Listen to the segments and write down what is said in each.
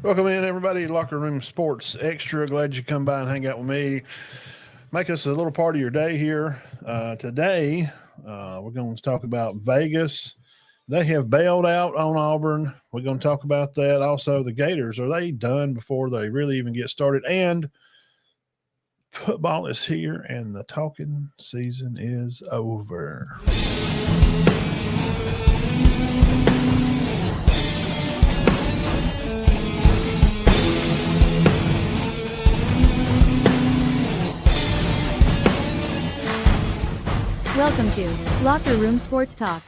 Welcome in, everybody. Locker Room Sports Extra. Glad you come by and hang out with me. Make us a little part of your day here. Today, we're going to talk about Vegas. They have bailed out on Auburn. We're going to talk about that. Also, the Gators, are they done before they really even get started? And football is here, and the talking season is over. Welcome to Locker Room Sports Talk.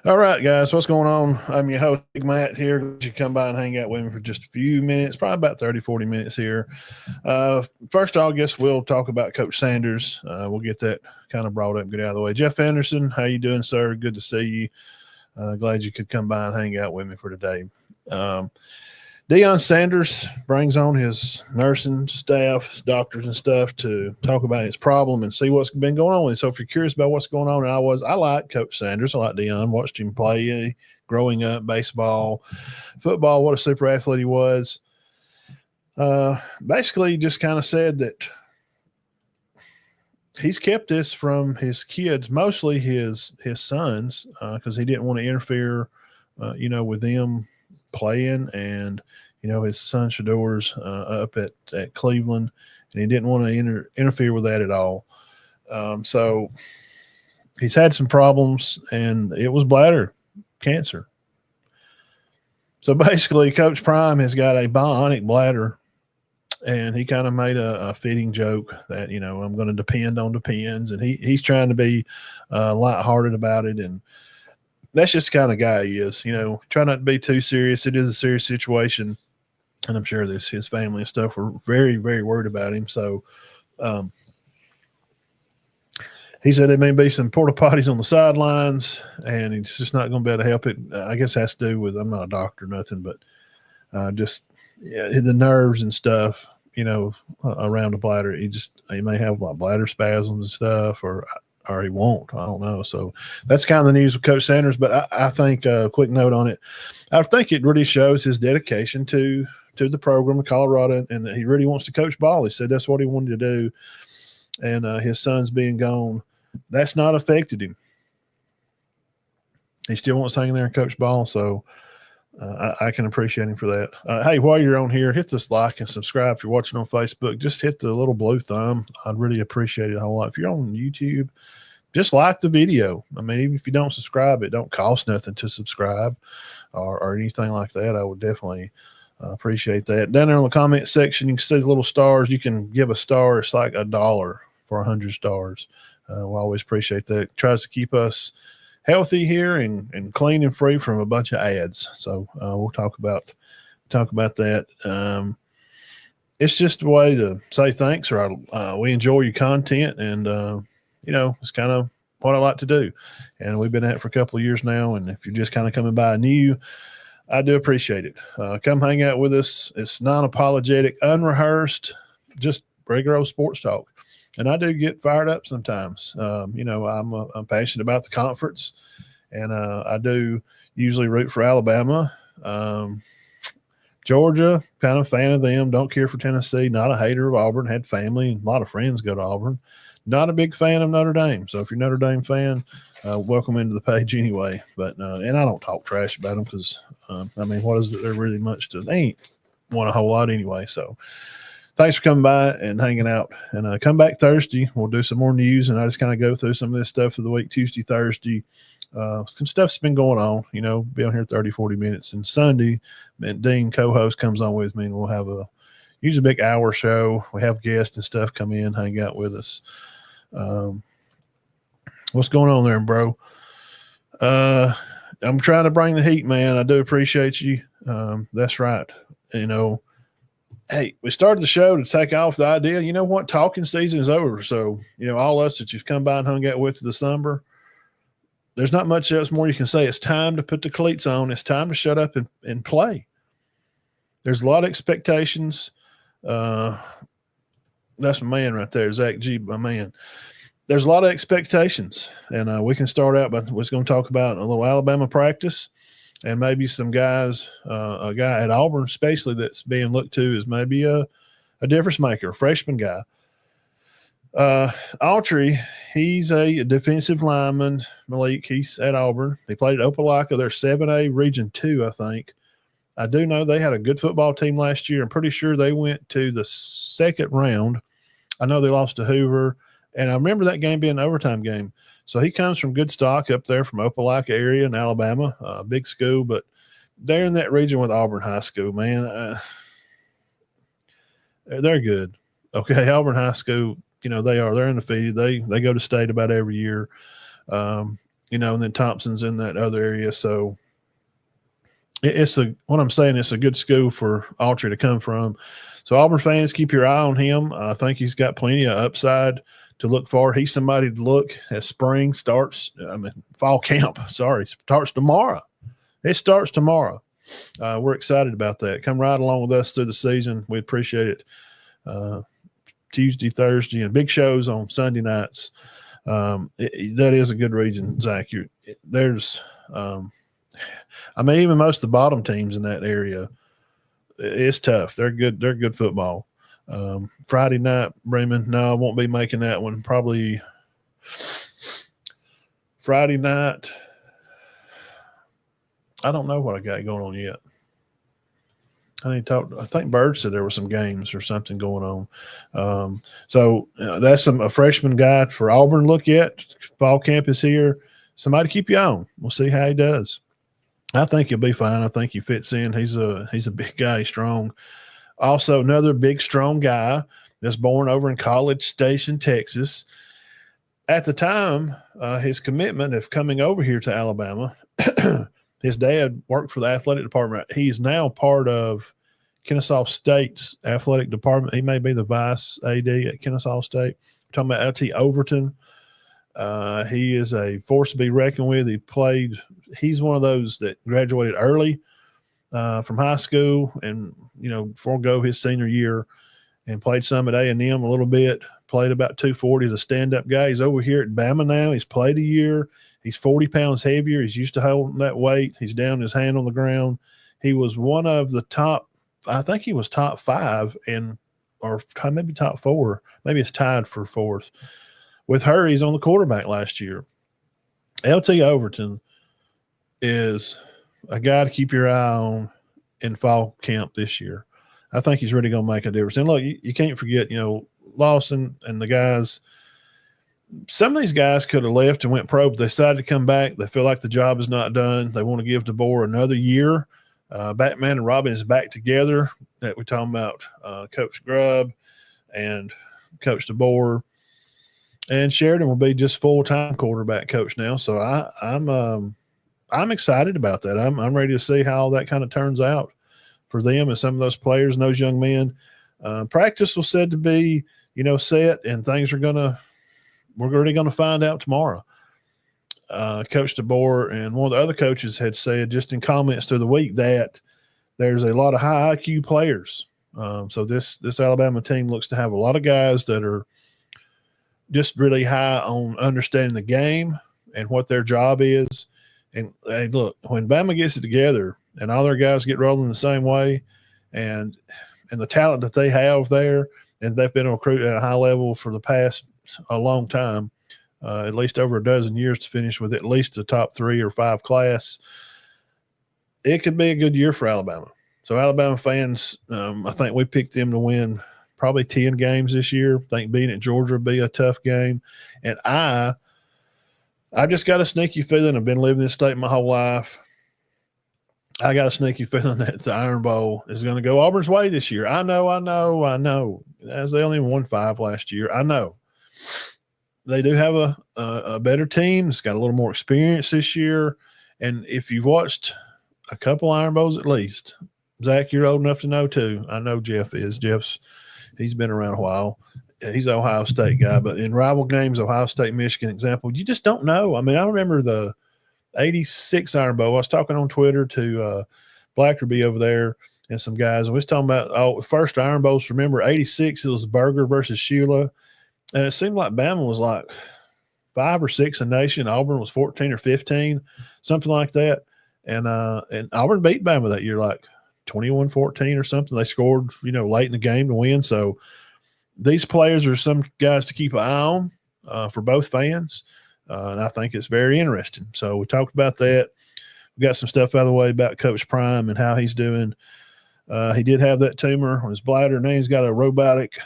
All right, guys, what's going on? I'm your host, Big Matt here. Glad you come by and hang out with me for just a few minutes, probably about 30, 40 minutes here. First, I guess we'll talk about Coach Sanders. We'll get that kind of brought up and get out of the way. Jeff Anderson, how you doing, sir? Good to see you. Glad you could come by and hang out with me for today. Deion Sanders brings on his nursing staff, doctors and stuff to talk about his problem and see what's been going on. And so if you're curious about what's going on, I like Coach Sanders. I like Deion. Watched him play growing up, baseball, football, what a super athlete he was. Basically just kind of said that he's kept this from his kids, mostly his sons, because he didn't want to interfere, with them playing, and his son Shador's up at Cleveland, and he didn't want to interfere with that at all. So he's had some problems, and it was bladder cancer. So basically, Coach Prime has got a bionic bladder, and he kind of made a fitting joke that I'm going to depend on Depends, and he's trying to be lighthearted about it, and that's just the kind of guy he is. Try not to be too serious. It is a serious situation, and I'm sure his family and stuff were very, very worried about him. So he said there may be some porta potties on the sidelines, and he's just not going to be able to help it. I guess it has to do with, I'm not a doctor or nothing, but just the nerves and stuff, around the bladder. He may have like bladder spasms and stuff, or he won't. I don't know. So that's kind of the news with Coach Sanders. But I think a quick note on it. I think it really shows his dedication to the program of Colorado, and that he really wants to coach ball. He said that's what he wanted to do. And his son's being gone, that's not affected him. He still wants to hang in there and coach ball. So I can appreciate him for that. Hey, while you're on here, hit this like and subscribe. If you're watching on Facebook, just hit the little blue thumb. I'd really appreciate it a whole lot. If you're on YouTube, just like the video. I mean, even if you don't subscribe, it don't cost nothing to subscribe or anything like that. I would definitely appreciate that. Down there in the comment section, you can see the little stars. You can give a star. It's like $1 for 100 stars. We'll always appreciate that. It tries to keep us healthy here and clean and free from a bunch of ads. So we'll talk about that. It's just a way to say thanks, or we enjoy your content, and it's kind of what I like to do. And we've been at it for a couple of years now. And if you're just kind of coming by new, I do appreciate it. Come hang out with us. It's non-apologetic, unrehearsed, just regular old sports talk. And I do get fired up sometimes. I'm passionate about the conference, and I do usually root for Alabama. Georgia, kind of fan of them. Don't care for Tennessee. Not a hater of Auburn. Had family and a lot of friends go to Auburn. Not a big fan of Notre Dame. So if you're a Notre Dame fan, welcome into the page anyway. But and I don't talk trash about them because, what is it? They're really much to – they ain't won a whole lot anyway. So thanks for coming by and hanging out. And come back Thursday. We'll do some more news, and I just kind of go through some of this stuff for the week, Tuesday, Thursday. Some stuff's been going on, be on here 30, 40 minutes. And Sunday, Dean, co-host, comes on with me, and we'll have usually a big hour show. We have guests and stuff come in, hang out with us. What's going on there, bro? I'm trying to bring the heat, man. I do appreciate you. That's right. Hey, we started the show to take off the idea. You know what? Talking season is over. So, all us that you've come by and hung out with this summer, there's not much else more you can say. It's time to put the cleats on. It's time to shut up and play. There's a lot of expectations. That's my man right there, Zach G, my man. There's a lot of expectations, and we can start out by what's going to talk about a little Alabama practice. and maybe some guys, a guy at Auburn especially that's being looked to as maybe a difference maker, a freshman guy. Autry, he's a defensive lineman. Malik, he's at Auburn. He played at Opelika. They're 7A Region 2, I think. I do know they had a good football team last year. I'm pretty sure they went to the second round. I know they lost to Hoover, and I remember that game being an overtime game. So he comes from good stock up there from Opelika area in Alabama, big school, but they're in that region with Auburn High School, man. They're good. Okay, Auburn High School, they're undefeated. They go to state about every year, and then Thompson's in that other area. So what I'm saying, it's a good school for Autry to come from. So Auburn fans, keep your eye on him. I think he's got plenty of upside to look for. He's somebody to look as fall camp, starts tomorrow. It starts tomorrow. We're excited about that. Come right along with us through the season. We appreciate it. Tuesday, Thursday, and big shows on Sunday nights. That is a good region, Zach. Even most of the bottom teams in that area, it's tough. They're good. They're good football. Friday night, Bremen. No, I won't be making that one. Probably Friday night. I don't know what I got going on yet. I think Bird said there were some games or something going on. So that's a freshman guy for Auburn to look at. Fall camp is here. Somebody to keep you on. We'll see how he does. I think he'll be fine. I think he fits in. He's a big guy. He's strong. Also, another big, strong guy that's born over in College Station, Texas. At the time, his commitment of coming over here to Alabama, his dad worked for the athletic department. He's now part of Kennesaw State's athletic department. He may be the vice AD at Kennesaw State. We're talking about LT Overton. He is a force to be reckoned with. He's one of those that graduated early from high school and, forego his senior year and played some at A&M a little bit, played about 240 as a stand-up guy. He's over here at Bama now. He's played a year. He's 40 pounds heavier. He's used to holding that weight. He's down his hand on the ground. He was one of the top, I think he was top 5 or maybe top 4. Maybe it's tied for 4th. With her, he's on the quarterback last year. LT Overton is a guy to keep your eye on in fall camp this year. I think he's really going to make a difference. And look, you can't forget, Lawson and the guys. Some of these guys could have left and went pro, but they decided to come back. They feel like the job is not done. They want to give DeBoer another year. Batman and Robin is back together. That we're talking about Coach Grubb and Coach DeBoer. And Sheridan will be just full-time quarterback coach now. So I'm excited about that. I'm ready to see how all that kind of turns out for them and some of those players and those young men. Practice was said to be, set, and we're really going to find out tomorrow. Coach DeBoer and one of the other coaches had said just in comments through the week that there's a lot of high IQ players. So this Alabama team looks to have a lot of guys that are just really high on understanding the game and what their job is. And hey, look, when Bama gets it together and all their guys get rolling the same way and the talent that they have there, and they've been recruited at a high level for the past a long time, at least over a dozen years to finish with at least a top 3 or 5 class, it could be a good year for Alabama. So Alabama fans, I think we picked them to win probably 10 games this year. I think being at Georgia would be a tough game. And I just got a sneaky feeling. I've been living in this state my whole life. I got a sneaky feeling that the Iron Bowl is going to go Auburn's way this year. I know. As they only won 5 last year, I know. They do have a better team. It's got a little more experience this year. And if you've watched a couple Iron Bowls at least, Zach, you're old enough to know too. I know Jeff is. He's been around a while. He's an Ohio State guy. But in rival games, Ohio State, Michigan example, you just don't know. I mean, I remember the 86 Iron Bowl. I was talking on Twitter to Blackerby over there and some guys, and we was talking about first Iron Bowls. Remember, 86, it was Berger versus Shula. And it seemed like Bama was like 5 or 6 a nation. Auburn was 14 or 15, something like that. And Auburn beat Bama that year, like 21-14 or something. They scored, late in the game to win. So these players are some guys to keep an eye on for both fans. And I think it's very interesting. So we talked about that. We got some stuff out of the way about Coach Prime and how he's doing. He did have that tumor on his bladder. Now he's got a robotic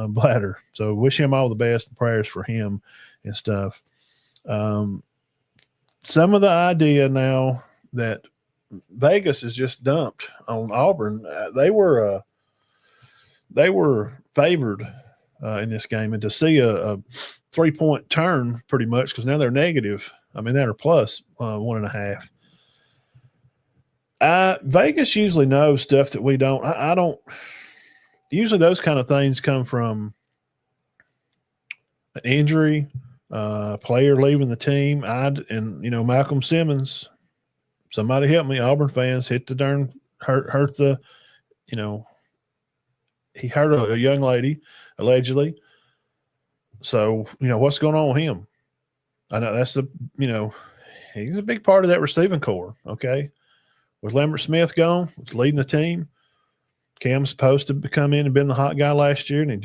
bladder. So wish him all the best and prayers for him and stuff. Some of the idea now that Vegas has just dumped on Auburn, they were favored in this game, and to see a 3-point turn pretty much, because now they're negative. I mean, they're plus 1.5. Vegas usually knows stuff that we don't. I don't. Usually those kind of things come from an injury, player leaving the team. Malcolm Simmons, somebody help me. Auburn fans hit the darn hurt the, he hurt a young lady allegedly. So what's going on with him? I know that's he's a big part of that receiving core. Okay. With Lambert Smith gone, was leading the team. Cam's supposed to come in and been the hot guy last year, and he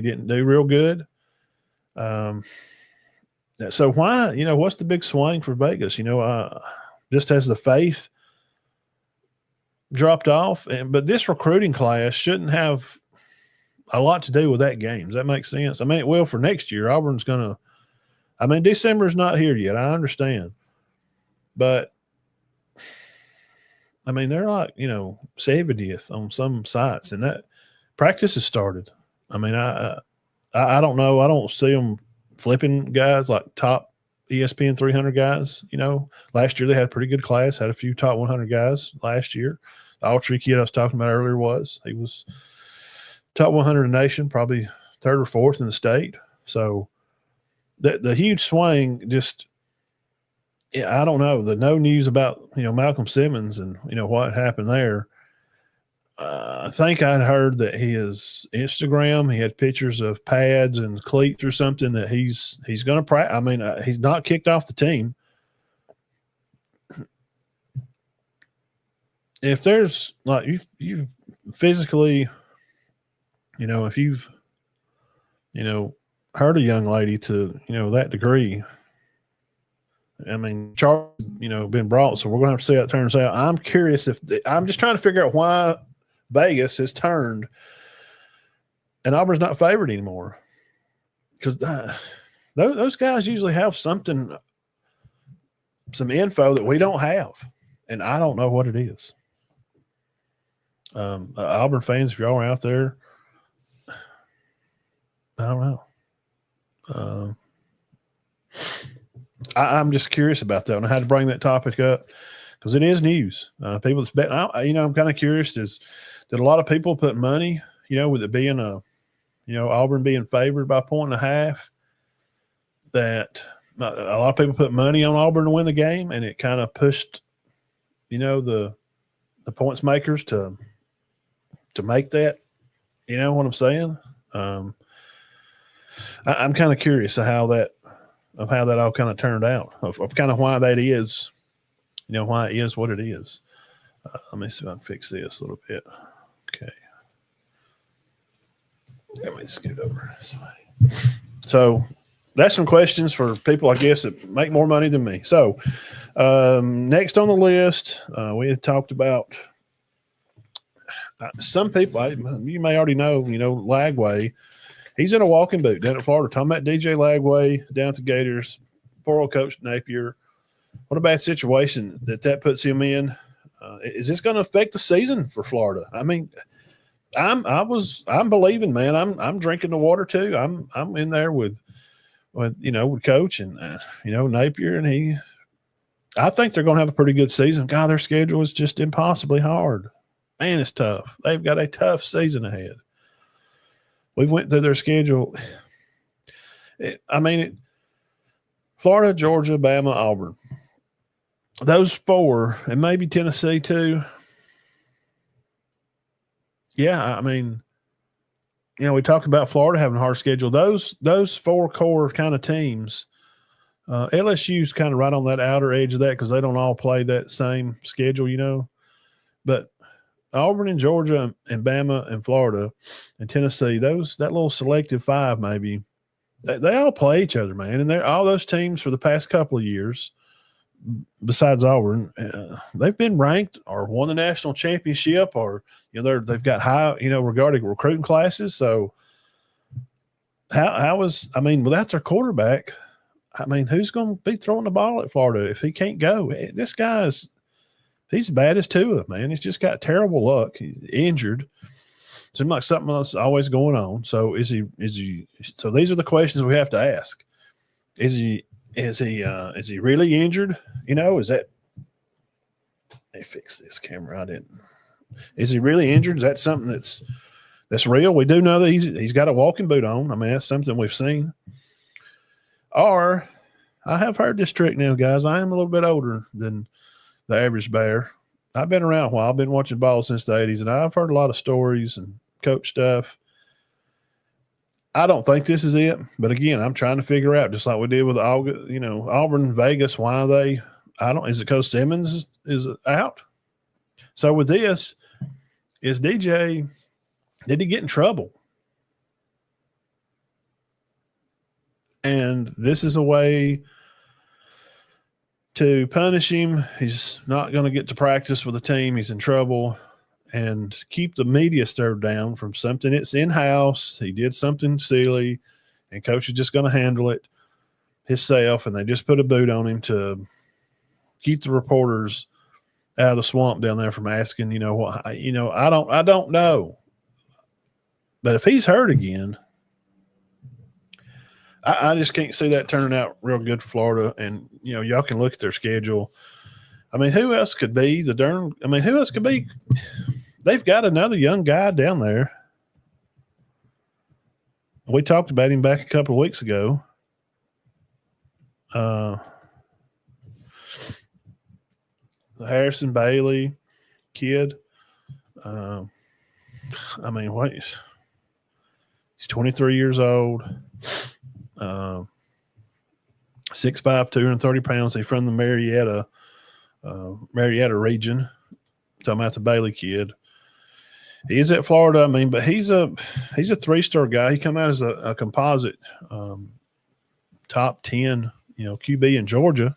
didn't do real good. So why, what's the big swing for Vegas? Just has the faith dropped off, but this recruiting class shouldn't have a lot to do with that game. Does that make sense? I mean, it will for next year. Auburn's going to – December's not here yet. I understand. But – they're like, 70th on some sites, and that practice has started. I don't know. I don't see them flipping guys like top ESPN 300 guys. Last year they had a pretty good class, had a few top 100 guys last year. The Autry kid I was talking about earlier he was top 100 in the nation, probably third or fourth in the state. So the huge swing just – I don't know. The no news about, Malcolm Simmons and, what happened there. I think I'd heard that his Instagram, he had pictures of pads and cleats or something that he's going to practice. He's not kicked off the team. If there's like you physically, if you've, hurt a young lady to, that degree, Charles, been brought, so we're going to have to see how it turns out. I'm curious I'm just trying to figure out why Vegas has turned and Auburn's not favored anymore. Because those guys usually have some info that we don't have, and I don't know what it is. Auburn fans, if y'all are out there, I don't know. I'm just curious about that, and I had to bring that topic up because it is news. People that's betting, I'm kind of curious. Did a lot of people put money, with it being Auburn being favored by 1.5, that a lot of people put money on Auburn to win the game, and it kind of pushed, the points makers to make that. You know what I'm saying? I'm kind of curious of how that all kind of turned out, of kind of why that is, why it is what it is. Let me see if I can fix this a little bit. Okay. Let me scoot over. So that's some questions for people, I guess, that make more money than me. So next on the list, we had talked about some people, you may already know, Lagway. He's in a walking boot down at Florida. Talking about DJ Lagway down at the Gators, poor old Coach Napier. What a bad situation that puts him in. Is this going to affect the season for Florida? I'm believing, man. I'm drinking the water too. I'm in there with Coach and Napier, and I think they're going to have a pretty good season. God, their schedule is just impossibly hard. Man, it's tough. They've got a tough season ahead. We went through their schedule. Florida, Georgia, Bama, Auburn. Those four, and maybe Tennessee too. Yeah, we talk about Florida having a hard schedule. Those four core kind of teams LSU's kind of right on that outer edge of that because they don't all play that same schedule, But Auburn and Georgia and Bama and Florida and Tennessee, that little selective five maybe, they all play each other, man. And they're all those teams for the past couple of years, besides Auburn, they've been ranked or won the national championship, or they've got high regarding recruiting classes. So without their quarterback, who's going to be throwing the ball at Florida if he can't go? This guy's he's bad as Tua, man. He's just got terrible luck. He's injured. Seems like something else is always going on. So is he? So these are the questions we have to ask. Is he really injured? Is that? They fixed this camera. I didn't. Is he really injured? Is that something that's real? We do know that he's got a walking boot on. That's something we've seen. Or I have heard this trick now, guys. I am a little bit older than the average bear. I've been around a while. I've been watching ball since the 80s, and I've heard a lot of stories and coach stuff. I don't think this is it, but again, I'm trying to figure out, just like we did with Auburn, Vegas, why is it because Simmons is out? So with this, is DJ, did he get in trouble? And this is a way to punish him. He's not going to get to practice with the team. He's in trouble. And keep the media stirred down from something that's in-house. He did something silly, and coach is just going to handle it himself, and they just put a boot on him to keep the reporters out of the swamp down there from asking, I don't know. But if he's hurt again, I just can't see that turning out real good for Florida. And, y'all can look at their schedule. Who else could be who else could be? They've got another young guy down there. We talked about him back a couple of weeks ago. The Harrison Bailey kid. He's 23 years old. 6'5", 230 pounds. He's from the Marietta region. Talking about the Bailey kid. He's at Florida. But he's a 3-star guy. He come out as a composite top 10, QB in Georgia.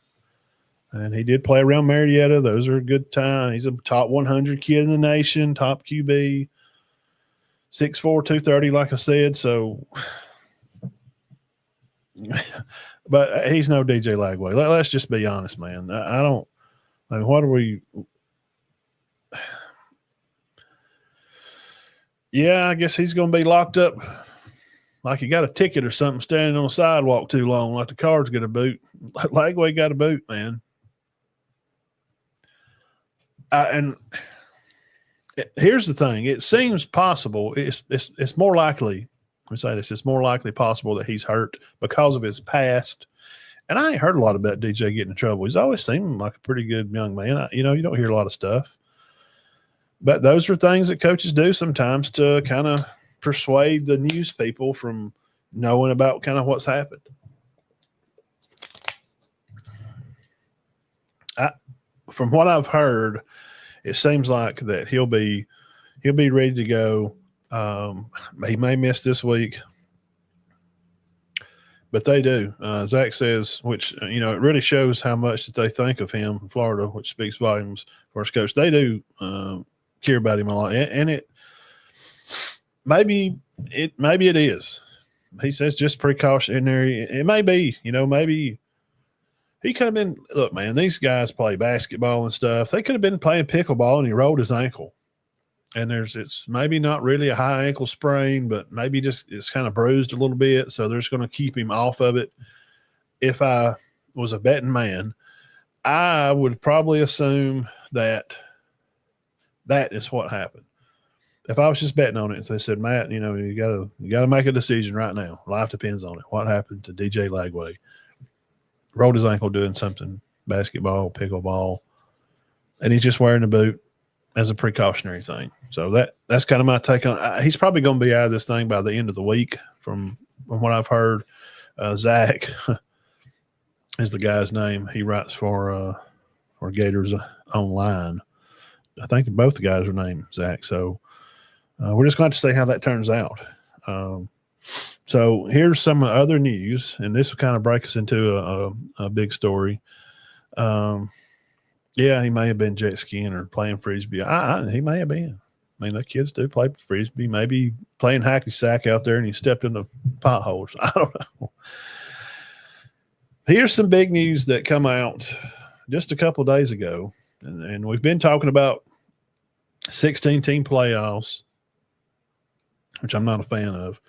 And he did play around Marietta. Those are a good time. He's a top 100 kid in the nation, top QB, 6'4", 230, like I said. So, but he's no DJ Lagway. Let's just be honest, man. What are we – yeah, I guess he's going to be locked up like he got a ticket or something, standing on a sidewalk too long, like the car's got a boot. Lagway got a boot, man. And here's the thing. It seems possible. It's more likely – let me say this. It's more likely possible that he's hurt because of his past. And I ain't heard a lot about DJ getting in trouble. He's always seemed like a pretty good young man. You don't hear a lot of stuff. But those are things that coaches do sometimes to kind of persuade the news people from knowing about kind of what's happened. From what I've heard, it seems like that he'll be ready to go. He may miss this week, but they do. Zach says, which, it really shows how much that they think of him in Florida, which speaks volumes for his coach. They do care about him a lot. And it is. He says just precautionary. It may be, maybe he could have been, look, man, these guys play basketball and stuff. They could have been playing pickleball and he rolled his ankle. And it's maybe not really a high ankle sprain, but maybe just it's kind of bruised a little bit. So they're just going to keep him off of it. If I was a betting man, I would probably assume that is what happened. If I was just betting on it, they said, Matt, you gotta make a decision right now. Life depends on it. What happened to DJ Lagway? Rolled his ankle doing something, basketball, pickleball, and he's just wearing a boot as a precautionary thing. So that's kind of my take on. He's probably going to be out of this thing by the end of the week, from what I've heard. Zach is the guy's name. He writes for Gators Online. I think both the guys are named Zach. So we're just going to see how that turns out. So here's some other news, and this will kind of break us into a big story. Yeah, he may have been jet skiing or playing frisbee. He may have been. I mean, the kids do play frisbee. Maybe playing hacky sack out there, and he stepped in the potholes. I don't know. Here's some big news that come out just a couple of days ago, and we've been talking about 16-team playoffs, which I'm not a fan of.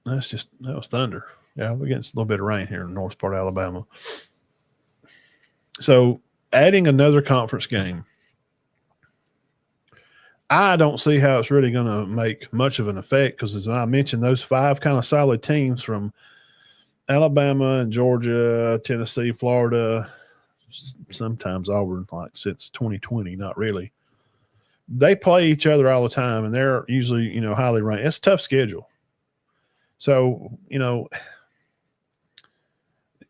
That was thunder. Yeah, we're getting a little bit of rain here in the north part of Alabama. So adding another conference game, I don't see how it's really going to make much of an effect because, as I mentioned, those 5 kind of solid teams from Alabama and Georgia, Tennessee, Florida, sometimes Auburn, like since 2020, not really. They play each other all the time, and they're usually, highly ranked. It's a tough schedule. So,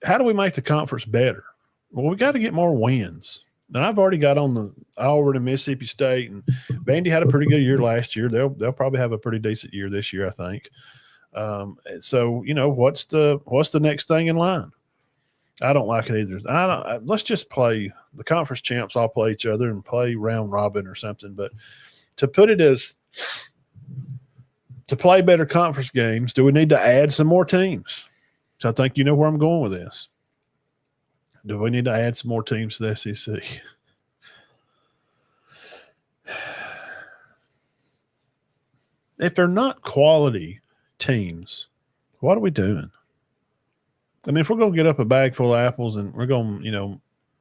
how do we make the conference better? Well, we got to get more wins. And I've already got on the Auburn and Mississippi State, and Vandy had a pretty good year last year. They'll probably have a pretty decent year this year, I think. So what's the next thing in line? I don't like it either. Let's just play the conference champs. All play each other and play round robin or something. But to put it as to play better conference games, do we need to add some more teams? So I think you know where I'm going with this. Do we need to add some more teams to the SEC? If they're not quality teams, what are we doing? I mean, if we're going to get up a bag full of apples and we're going,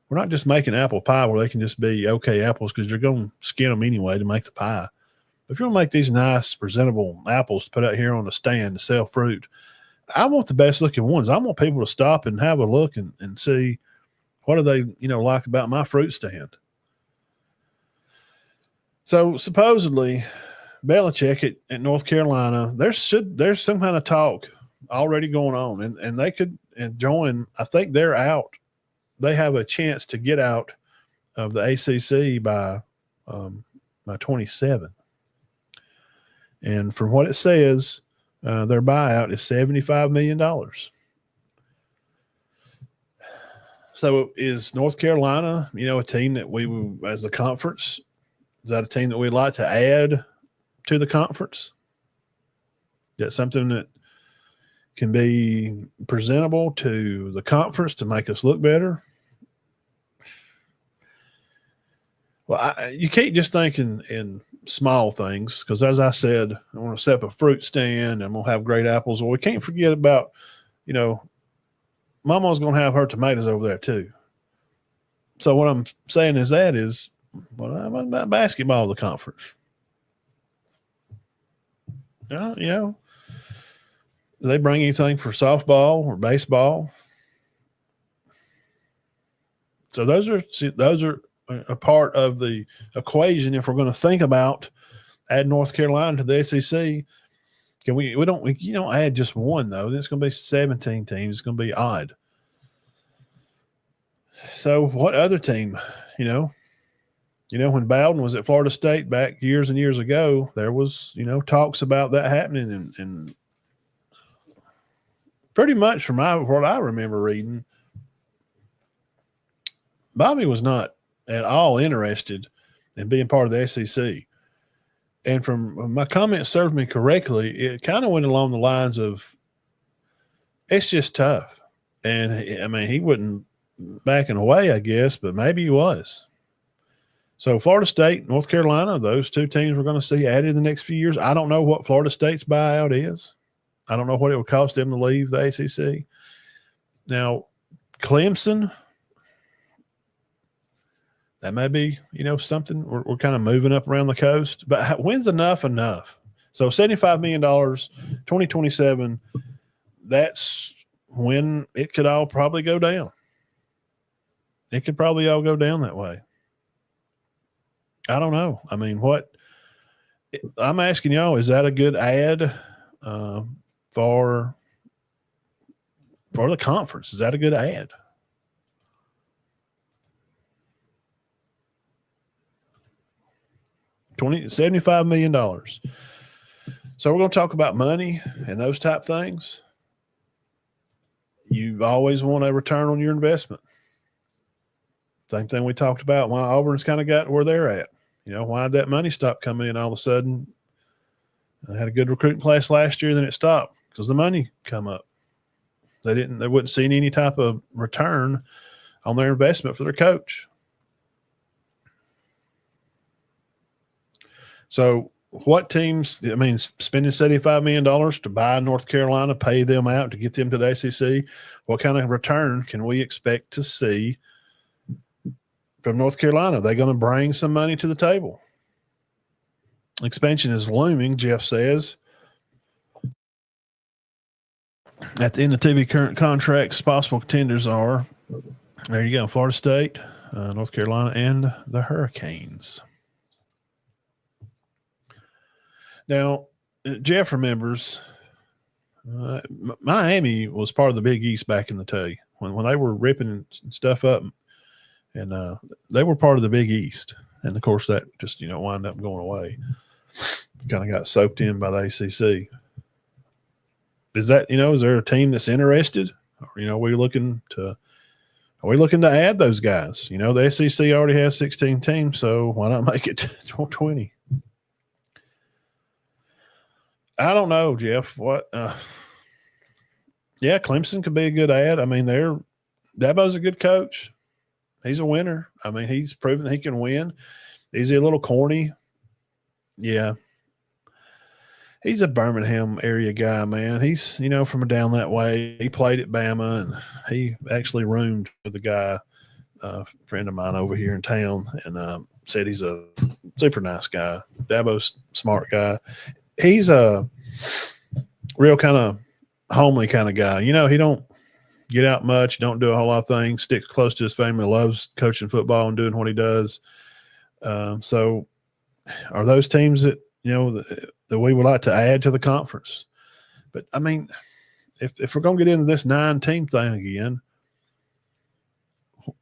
we're not just making apple pie where they can just be okay apples because you're going to skin them anyway to make the pie. But if you're going to make these nice, presentable apples to put out here on the stand to sell fruit, I want the best looking ones. I want people to stop and have a look and see what do they, like about my fruit stand. So supposedly Belichick at North Carolina, there's some kind of talk already going on, and they could join. I think they're out. They have a chance to get out of the ACC by 27. And from what it says, their buyout is $75 million. So is North Carolina, a team that we, as a conference, is that a team that we'd like to add to the conference? Is that something that can be presentable to the conference to make us look better? Well, you can't just think in small things because, as I said, I want to set up a fruit stand. I'm going to have great apples. Well, we can't forget about, Mama's going to have her tomatoes over there too. So what I'm saying is I'm about basketball, the conference. Do they bring anything for softball or baseball? So those are a part of the equation. If we're going to think about add North Carolina to the SEC, we don't add just one though. It's going to be 17 teams. It's going to be odd. So what other team, when Bowden was at Florida State back years and years ago, there was, talks about that happening. And pretty much from what I remember reading, Bobby was not at all interested in being part of the SEC. And from my comments served me correctly, it kind of went along the lines of, it's just tough. And I mean, he wouldn't backing away, I guess, but maybe he was. So Florida State, North Carolina, those two teams we're going to see added in the next few years. I don't know what Florida State's buyout is. I don't know what it would cost them to leave the ACC. Now, Clemson, that may be, something we're kind of moving up around the coast. But when's enough? So $75 million, 2027, that's when it could all probably go down. It could probably all go down that way. I don't know. I mean, I'm asking y'all, is that a good ad for for the conference. Is that a good ad? $75 million. So we're going to talk about money and those type things. You always want a return on your investment. Same thing we talked about why Auburn's kind of got where they're at. Why did that money stop coming in all of a sudden? They had a good recruiting class last year, then it stopped because the money come up. They wouldn't see any type of return on their investment for their coach. So what teams, spending $75 million to buy North Carolina, pay them out to get them to the SEC, what kind of return can we expect to see from North Carolina? Are they going to bring some money to the table? Expansion is looming, Jeff says. At the end of TV current contracts, possible contenders are, there you go, Florida State, North Carolina, and the Hurricanes. Now, Jeff remembers Miami was part of the Big East back in the day when they were ripping stuff up, and they were part of the Big East. And, of course, that just, wound up going away. Kind of got soaked in by the ACC. Is there a team that's interested? Or, are we looking to add those guys? The SEC already has 16 teams, so why not make it 20? I don't know, Jeff. What? Yeah, Clemson could be a good ad. Dabo's a good coach. He's a winner. He's proven that he can win. Is he a little corny? Yeah. He's a Birmingham area guy, man. He's, from down that way. He played at Bama, and he actually roomed with a guy, a friend of mine over here in town, and said he's a super nice guy. Dabo's smart guy. He's a real kind of homely kind of guy. He don't get out much, don't do a whole lot of things, sticks close to his family, loves coaching football and doing what he does. So are those teams that, that we would like to add to the conference? But, if we're going to get into this 9-team thing again,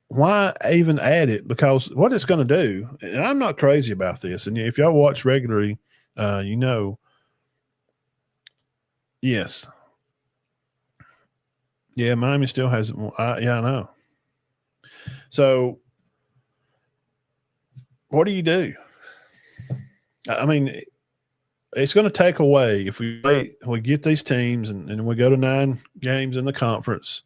why even add it? Because what it's going to do, and I'm not crazy about this, and if y'all watch regularly, yes. Yeah, Miami still has it. I know. So what do you do? It's going to take away if we get these teams and we go to 9 games in the conference.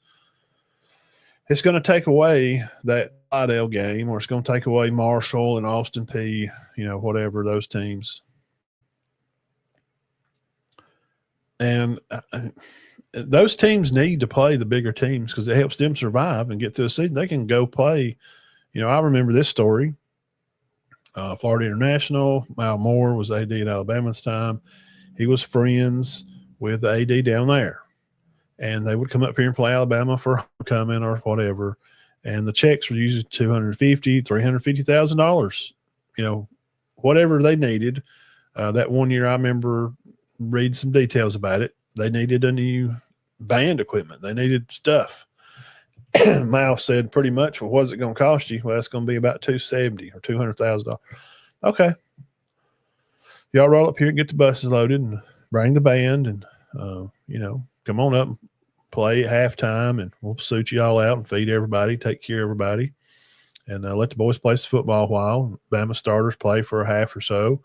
It's going to take away that Idell game, or it's going to take away Marshall and Austin P, whatever, those teams. And those teams need to play the bigger teams because it helps them survive and get through the season. They can go play. I remember this story. Florida International, Mal Moore was AD at Alabama at the time. He was friends with the AD down there. And they would come up here and play Alabama for homecoming or whatever. And the checks were usually $250,000, $350,000, whatever they needed. That one year I remember reading some details about it. They needed a new band equipment. They needed stuff. Mal said pretty much, well, what's it going to cost you? Well, it's going to be about $270,000 or $200,000. Okay. Y'all roll up here and get the buses loaded and bring the band and, come on up and play at halftime, and we'll suit you all out and feed everybody, take care of everybody, and let the boys play some football a while. Bama starters play for a half or so.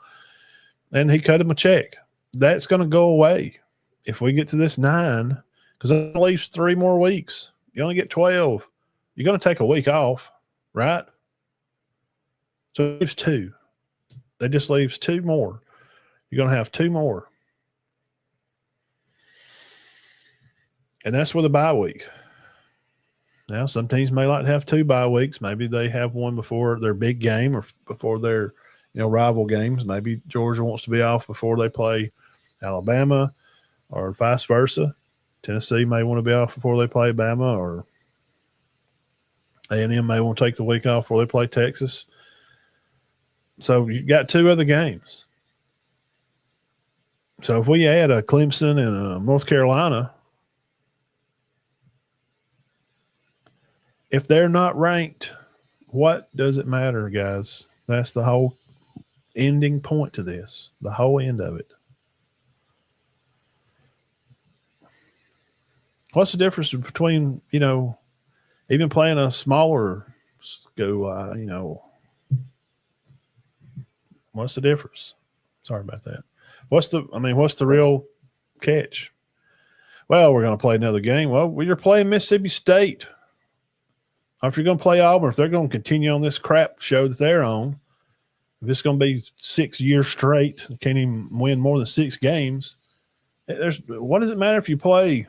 And he cut him a check. That's going to go away if we get to this 9, because that leaves 3 more weeks. You only get 12. You're going to take a week off, right? So it leaves 2. That just leaves 2 more. You're going to have 2 more. And that's with a bye week. Now, some teams may like to have 2 bye weeks. Maybe they have one before their big game or before their rival games. Maybe Georgia wants to be off before they play Alabama, or vice versa. Tennessee may want to be off before they play Bama, or A&M may want to take the week off before they play Texas. So you got 2 other games. So if we add a Clemson and a North Carolina, If they're not ranked, what does it matter, guys? That's the whole ending point to this, the whole end of it. What's the difference between, even playing a smaller school, what's the difference? Sorry about that. What's the real catch? Well, we're going to play another game. Well, you're playing Mississippi State. Or if you're going to play Auburn, if they're going to continue on this crap show that they're on, if it's going to be 6 years straight, can't even win more than 6 games, what does it matter if you play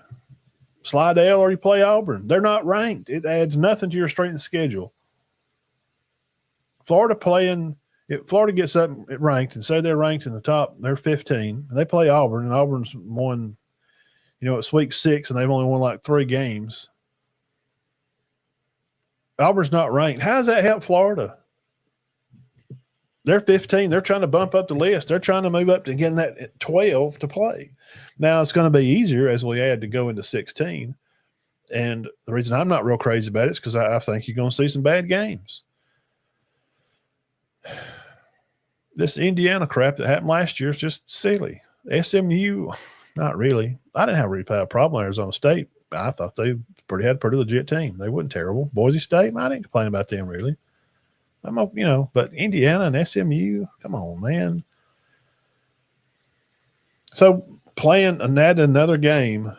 Slidell or you play Auburn? They're not ranked. It adds nothing to your strength of schedule. If Florida gets up ranked and say they're ranked in the top, they're 15, and they play Auburn, and Auburn's won, it's week 6, and they've only won like 3 games. Auburn's not ranked. How does that help Florida? They're 15. They're trying to bump up the list. They're trying to move up to getting that 12 to play. Now, it's going to be easier as we add to go into 16. And the reason I'm not real crazy about it is because I think you're going to see some bad games. This Indiana crap that happened last year is just silly. SMU, not really. I didn't have a really bad problem with Arizona State. I thought they had a pretty legit team. They weren't terrible. Boise State, I didn't complain about them really. But Indiana and SMU, come on, man. So playing and adding another game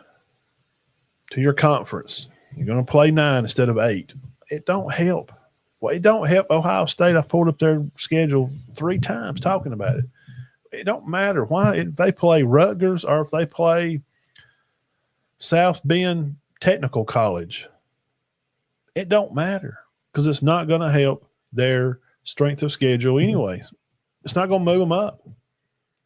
to your conference, you're going to play 9 instead of 8. It don't help. Well, it don't help Ohio State. I pulled up their schedule 3 times talking about it. It don't matter why if they play Rutgers or if they play South Bend Technical College. It don't matter because it's not going to help their strength of schedule anyway. It's not going to move them up.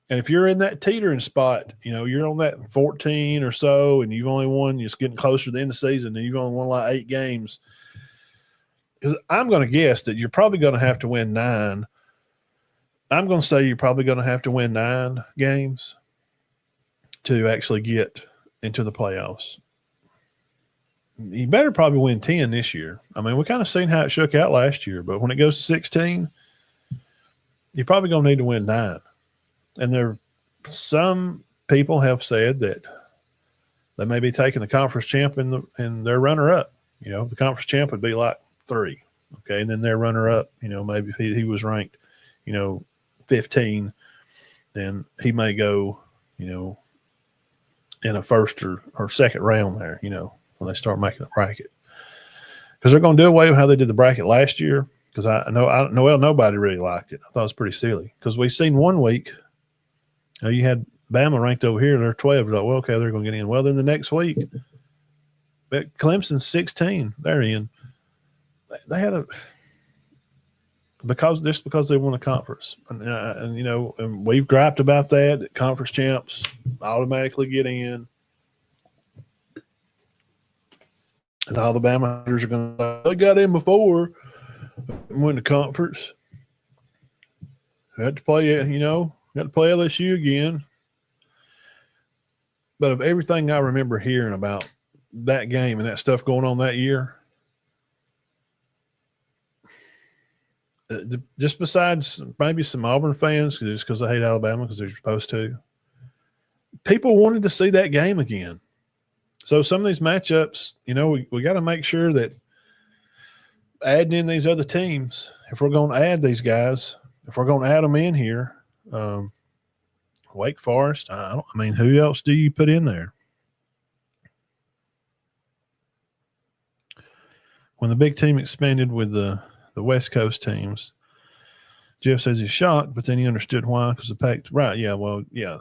And if you're in that teetering spot, you're on that 14 or so, and you've only won, you're just getting closer to the end of the season, and you've only won like 8 games. Because I'm going to guess that you're probably going to have to win 9. I'm going to say you're probably going to have to win 9 games to actually get into the playoffs. You better probably win 10 this year. We kind of seen how it shook out last year, but when it goes to 16, you're probably going to need to win 9. And some people have said that they may be taking the conference champ and their runner-up. The conference champ would be like 3, okay, and then their runner-up, maybe if he was ranked, 15, then he may go, in a first or second round there, when they start making a bracket. Because they're going to do away with how they did the bracket last year, because nobody really liked it. I thought it was pretty silly because we've seen one week, you had Bama ranked over here, they're 12. You're like, well, okay, they're going to get in. Well, then the next week, Clemson's 16, they're in. They had because they won a conference, and we've griped about that conference champs automatically get in, and all the Bama are going to they got in before and win the conference. Had to play LSU again. But of everything I remember hearing about that game and that stuff going on that year, just besides maybe some Auburn fans, just because they hate Alabama because they're supposed to, people wanted to see that game again. So some of these matchups, we got to make sure that adding in these other teams, if we're going to add these guys, if we're going to add them in here, Wake Forest, who else do you put in there? When the big team expanded with the West Coast teams, Jeff says he's shocked, but then he understood why, because the Pac, right, yeah, well, yeah,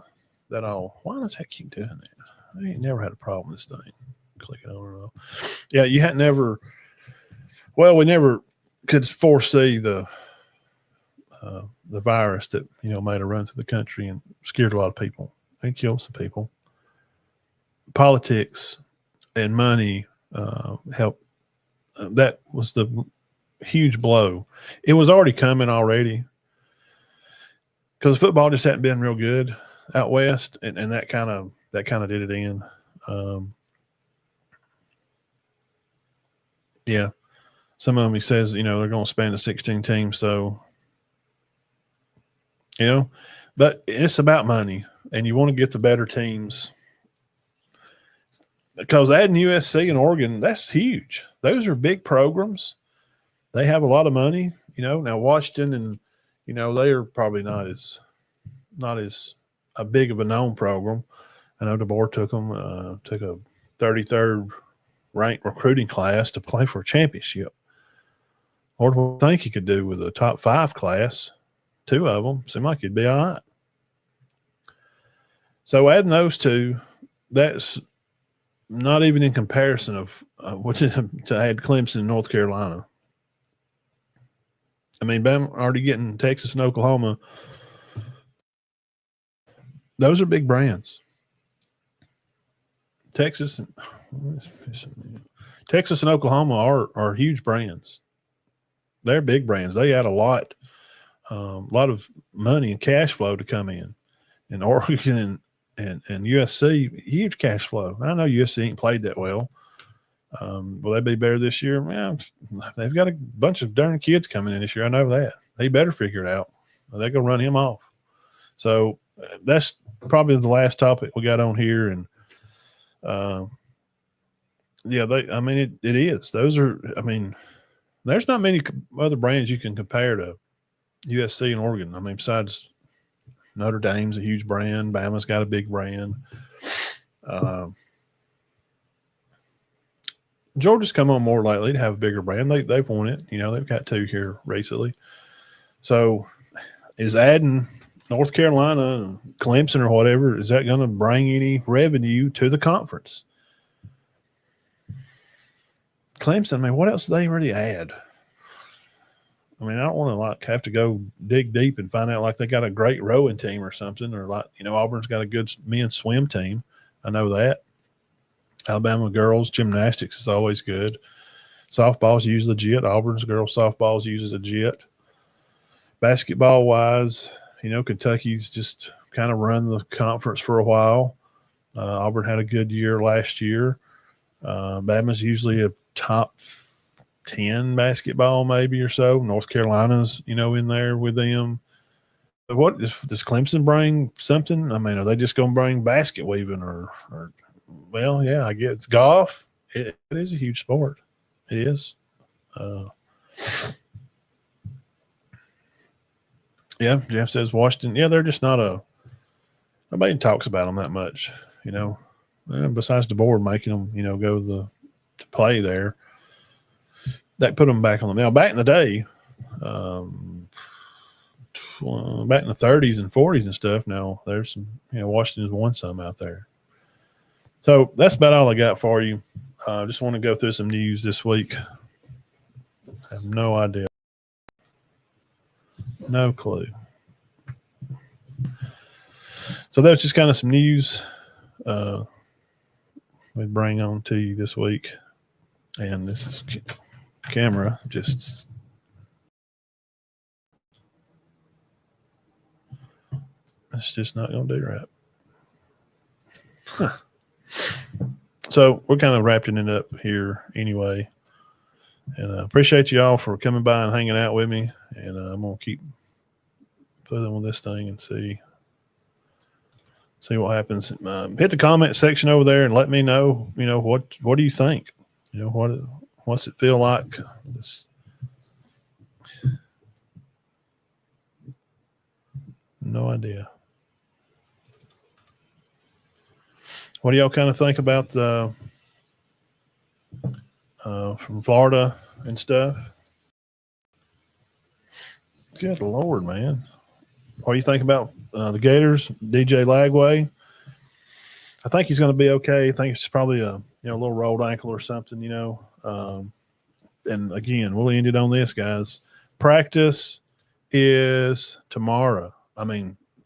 that all. Why does that keep doing that? I ain't never had a problem with this thing. Clicking over. Yeah, you had never. Well, we never could foresee the virus that made a run through the country and scared a lot of people and killed some people. Politics and money helped. That was the huge blow. It was already coming already because football just hadn't been real good out west, and that kind of did it in. Yeah. Some of them, he says, they're going to span the 16 teams. So, but it's about money, and you want to get the better teams. Because adding USC and Oregon, that's huge. Those are big programs. They have a lot of money. Now Washington and, they are probably not as a big of a known program. I know DeBoer took a 33rd ranked recruiting class to play for a championship. What do I think he could do with a top 5 class? 2 of them seem like he'd be all right. So adding those two, that's not even in comparison of which is to add Clemson and North Carolina. I mean, Bama already getting Texas and Oklahoma. Those are big brands. Texas and Oklahoma are huge brands. They're big brands. They add a lot of money and cash flow to come in. And Oregon and USC, huge cash flow. I know USC ain't played that well. Will they be better this year? Man, they've got a bunch of darn kids coming in this year. I know that. They better figure it out. They're going to run him off. So that's probably the last topic we got on here. And, it is. Those are, there's not many other brands you can compare to USC and Oregon. Besides Notre Dame's a huge brand. Bama's got a big brand. Georgia's come on more lately to have a bigger brand. They've won it. They've got 2 here recently. So is adding North Carolina and Clemson or whatever, is that going to bring any revenue to the conference? Clemson, what else do they really add? I don't want to have to go dig deep and find out they got a great rowing team or something, or Auburn's got a good men's swim team. I know that. Alabama girls gymnastics is always good. Softball's use legit. Auburn's girls softball's uses legit. Basketball wise, Kentucky's just kind of run the conference for a while. Auburn had a good year last year. Bama's usually a top 10 basketball maybe or so. North Carolina's, in there with them. But what does Clemson bring something? Are they just going to bring basket weaving or well, yeah, I guess golf. It is a huge sport. It is. Yeah, Jeff says Washington. Yeah, they're just not nobody talks about them that much, besides DeBoer making them, go to play there. That put them back on the now. Back in the day, back in the 30s and 40s and stuff. Now there's some, Washington's won some out there. So that's about all I got for you. Just want to go through some news this week. I have no idea. No clue. So that's just kind of some news we bring on to you this week. And this is camera just it's just not going to do right. Huh. So we're kind of wrapping it up here anyway. And I appreciate you all for coming by and hanging out with me. And I'm going to keep putting on this thing and see what happens. Hit the comment section over there and let me know, what do you think? What's it feel like? No idea. What do y'all kind of think about the from Florida and stuff? Good Lord, man. What do you think about the Gators, DJ Lagway? I think he's going to be okay. I think it's probably a little rolled ankle or something, And again, we'll end it on this, guys. Practice is tomorrow.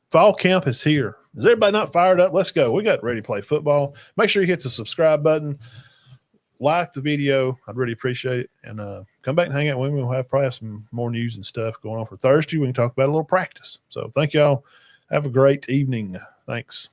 Fall camp is here. Is everybody not fired up? Let's go. We got ready to play football. Make sure you hit the subscribe button. Like the video. I'd really appreciate it. And come back and hang out with me. We'll have probably some more news and stuff going on for Thursday. We can talk about a little practice. So thank y'all. Have a great evening. Thanks.